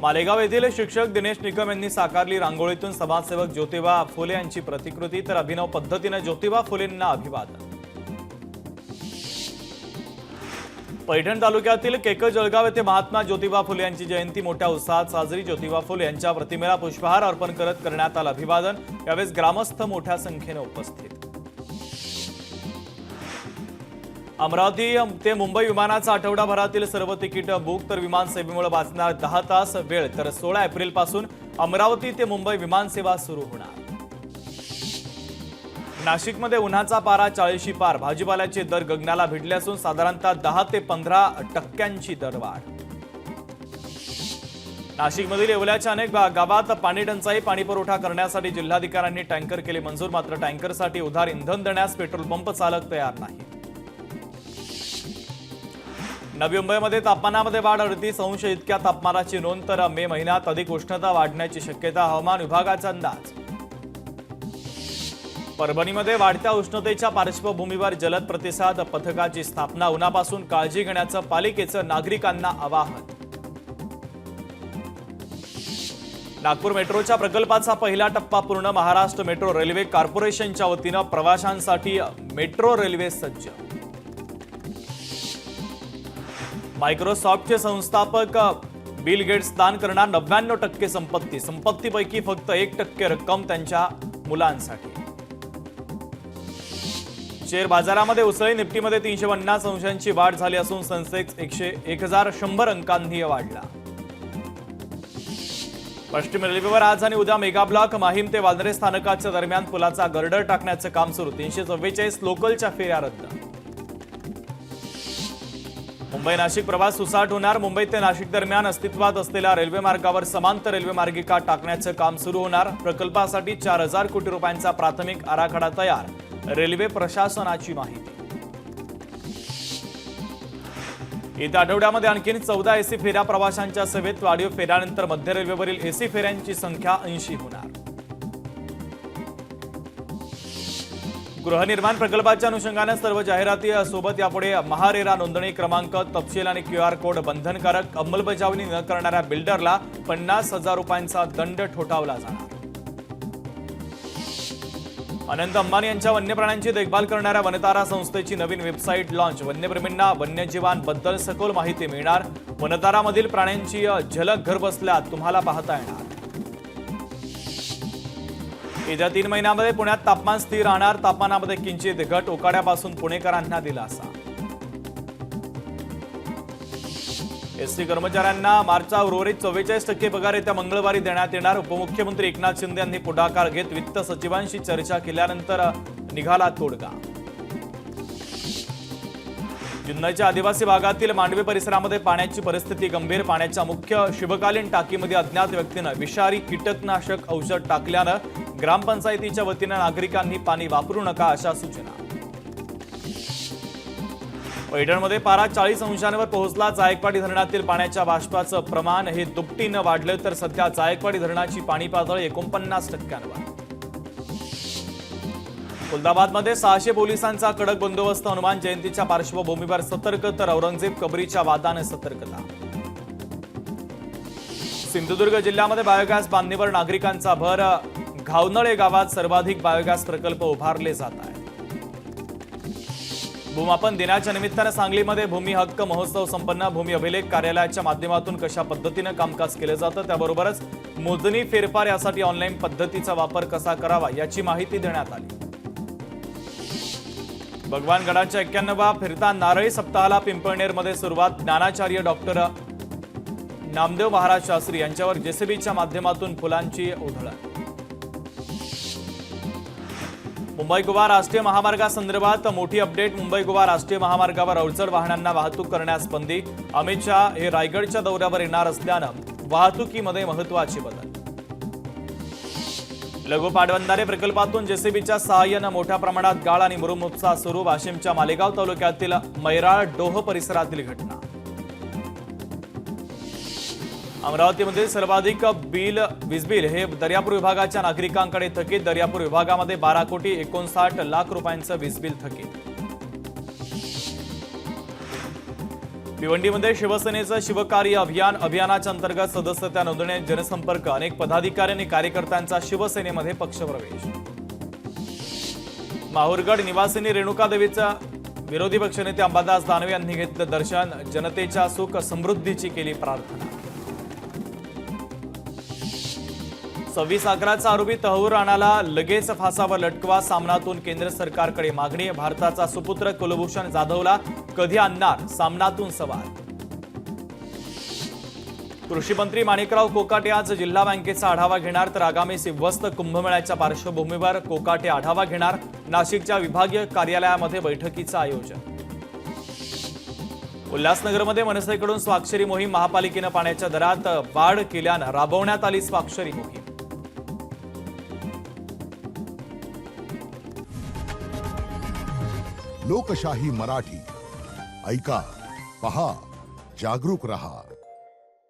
मालेगाव येथील शिक्षक दिनेश निकम यांनी साकारली रांगोळीतून समाजसेवक ज्योतिबा फुले यांची प्रतिकृती, तर अभिनव पद्धतीने ज्योतिबा फुलेंना अभिवादन। पैठण तालुक्यातील केक जळगाव येथे महात्मा ज्योतिबा फुले यांची जयंती मोठ्या उत्साहात साजरी। ज्योतिबा फुले यांच्या प्रतिमेला पुष्पहार अर्पण करत करण्यात आलं अभिवादन। यावेळी ग्रामस्थ मोठ्या संख्येने उपस्थित। अमरावती ते मुंबई विमानाचा आठवडाभरातील सर्व तिकीट बुक, तर विमान सेवेमुळे वाचणार 10 तास वेळ। तर 16 एप्रिल पासून अमरावती ते मुंबई विमान सेवा सुरू होणार। नाशिकमध्ये उन्हाचा पारा 40शी पार, भाजीपाल्याचे दर गगनाला भिडले असून साधारणतः 10 ते 15% दरवाढ। नाशिकमधील येवल्याच्या अनेक गावात पाणी टंचाई, पाणी पुरवठा करण्यासाठी जिल्हाधिकाऱ्यांनी टँकर केले मंजूर, मात्र टँकरसाठी उधार इंधन देण्यास पेट्रोल पंप चालक तयार नाही। नवी मुंबईमध्ये तापमानामध्ये वाढ, 38 अंश इतक्या तापमानाची नोंद, तर मे महिन्यात अधिक उष्णता वाढण्याची शक्यता, हवामान विभागाचा अंदाज। परभणीमध्ये वाढत्या उष्णतेच्या पार्श्वभूमीवर जलद प्रतिसाद पथकाची स्थापना, उन्हापासून काळजी घेण्याचं पालिकेचं नागरिकांना आवाहन। नागपूर मेट्रोच्या प्रकल्पाचा पहिला टप्पा पूर्ण, महाराष्ट्र मेट्रो रेल्वे कॉर्पोरेशनच्या वतीनं प्रवाशांसाठी मेट्रो रेल्वे सज्ज। मायक्रोसॉफ्टचे संस्थापक बिल गेट्स दान करणार 99% संपत्ती, संपत्तीपैकी फक्त 1% रक्कम त्यांच्या मुलांसाठी। शेअर बाजारामध्ये उसळी, निफ्टीमध्ये 350 अंशांची वाढ झाली असून सेन्सेक्स 1100 अंकांनी वाढला। पश्चिम रेल्वेवर आज आणि उद्या मेगा ब्लॉक, माहीम ते वांद्रे स्थानकाच्या दरम्यान पुलाचा गर्डर टाकण्याचं काम सुरू, 344 लोकलच्या फेऱ्या रद्द। मुंबई नाशिक प्रवास सुसाट होणार, मुंबई ते नाशिक दरम्यान अस्तित्वात असलेल्या रेल्वे मार्गावर समांतर रेल्वे मार्गिका टाकण्याचं काम सुरू होणार। प्रकल्पासाठी 4000 कोटी रुपयांचा प्राथमिक आराखडा तयार, रेल्वे प्रशासनाची माहिती। येत्या आठवड्यामध्ये आणखी 14 एसी फेऱ्या प्रवाशांच्या सेवेत, वाढीव फेऱ्यानंतर मध्य रेल्वेवरील एसी फेऱ्यांची संख्या 80 होणार। गृहनिर्माण प्रकल्पाच्या अनुषंगाने सर्व जाहिराती सोबत यापुढे महारेरा नोंदणी क्रमांक, तपशील आणि QR कोड बंधनकारक, अंमलबजावणी न करणाऱ्या बिल्डरला 50,000 रुपयांचा दंड ठोठावला जाणार। अनंत अंबानी यांच्या वन्यप्राण्यांची देखभाल करणाऱ्या वनतारा संस्थेची नवीन वेबसाईट लॉन्च, वन्यप्रेमींना वन्यजीवांबद्दल सखोल माहिती मिळणार। वनतारामधील प्राण्यांची झलक घरबसल्या तुम्हाला पाहता येणार। येत्या 3 महिन्यांमध्ये पुण्यात तापमान स्थिर राहणार, तापमानामध्ये किंचित घट, उकाड्यापासून पुणेकरांना दिलासा। एसटी कर्मचाऱ्यांना मार्चचा उर्वरित 44% पगार येत्या मंगळवारी देण्यात येणार। उपमुख्यमंत्री एकनाथ शिंदे यांनी पुढाकार घेत वित्त सचिवांशी चर्चा केल्यानंतर निघाला तोडगा। जुन्नरच्या आदिवासी भागातील मांडवे परिसरामध्ये पाण्याची परिस्थिती गंभीर, पाण्याच्या मुख्य शिवकालीन टाकीमध्ये अज्ञात व्यक्तीनं विषारी कीटकनाशक औषध टाकल्यानं ग्रामपंचायतीच्या वतीनं नागरिकांनी पाणी वापरू नका अशा सूचना। पैठणमध्ये पारा 40 अंशांवर पोहोचला, जायकवाडी धरणातील पाण्याच्या बाष्पाचं प्रमाण हे दुपटीनं वाढलं, तर सध्या जायकवाडी धरणाची पाणी पातळी 49%वर। खुलदाबादमध्ये 600 पोलिसांचा कडक बंदोबस्त, हनुमान जयंतीच्या पार्श्वभूमीवर सतर्क, तर औरंगजेब कबरीच्या वादाने सतर्कता। सिंधुदुर्ग जिल्ह्यामध्ये बायोगॅस बांधणीवर नागरिकांचा भर, घावनळे गावात सर्वाधिक बायोगॅस प्रकल्प उभारले जात आहेत। भूमापन दिनाच्या निमित्तानं सांगलीमध्ये भूमी हक्क महोत्सव संपन्न, भूमी अभिलेख कार्यालयाच्या माध्यमातून कशा पद्धतीनं कामकाज केलं जातं, त्याबरोबरच मोजणी फेरफार यासाठी ऑनलाईन पद्धतीचा वापर कसा करावा याची माहिती देण्यात आली। भगवानगडाच्या 91व्या फिरता नारळी सप्ताहाला पिंपळनेरमध्ये सुरुवात, ज्ञानाचार्य डॉक्टर नामदेव महाराज शास्त्री यांच्यावर जेसीबीच्या माध्यमातून फुलांची उधळण। मुंबई गोवा राष्ट्रीय महामार्गासंदर्भात मोठी अपडेट, मुंबई गोवा राष्ट्रीय महामार्गावर अवजड वाहनांना वाहतूक करण्यास बंदी। अमित शहा हे रायगडच्या दौऱ्यावर येणार असल्यानं वाहतुकीमध्ये महत्त्वाचे बदल। लघु पाटबंधारे प्रकल्पातून जेसीबीच्या सहाय्यानं मोठ्या प्रमाणात गाळ आणि मुरुम उपसा सुरू, वाशिमच्या मालेगाव तालुक्यातील मैराळ डोह परिसरातील घटना। अमरावतीमध्ये सर्वाधिक वीज बिल हे दर्यापूर विभागाच्या नागरिकांकडे थकीत, दर्यापूर विभागामध्ये 12,59,00,000 रुपयांचं वीज बिल थकीत। भिवंडीमध्ये शिवसेनेचं शिवकार्य अभियानाच्या अंतर्गत सदस्यता नोंदणी, जनसंपर्क, अनेक पदाधिकारी आणि कार्यकर्त्यांचा शिवसेनेमध्ये पक्षप्रवेश. माहूरगड निवासिनी रेणुका देवीचा विरोधी पक्षनेते अंबादास दानवे यांनी घेतलं दर्शन, जनतेच्या सुख समृद्धीची केली प्रार्थना. 26/11चा आरोपी तहूर राणाला लगेच फासावर लटकवा, सामनातून केंद्र सरकारकडे मागणी. भारताचा सुपुत्र कुलभूषण जाधवला कधी आणणार, सामनातून सवाल. कृषी मंत्री माणिकराव कोकाटे आज जिल्हा बँकेचा आढावा घेणार, तर आगामी सिंहस्थ कुंभमेळ्याच्या पार्श्वभूमीवर कोकाटे आढावा घेणार. नाशिकच्या विभागीय कार्यालयामध्ये बैठकीचं आयोजन. उल्हासनगरमध्ये मनसेकडून स्वाक्षरी मोहीम, महापालिकेनं पाण्याच्या दरात वाढ केल्यानं राबवण्यात आली स्वाक्षरी मोहीम. लोकशाही मराठी ऐका, पहा, जागरूक रहा.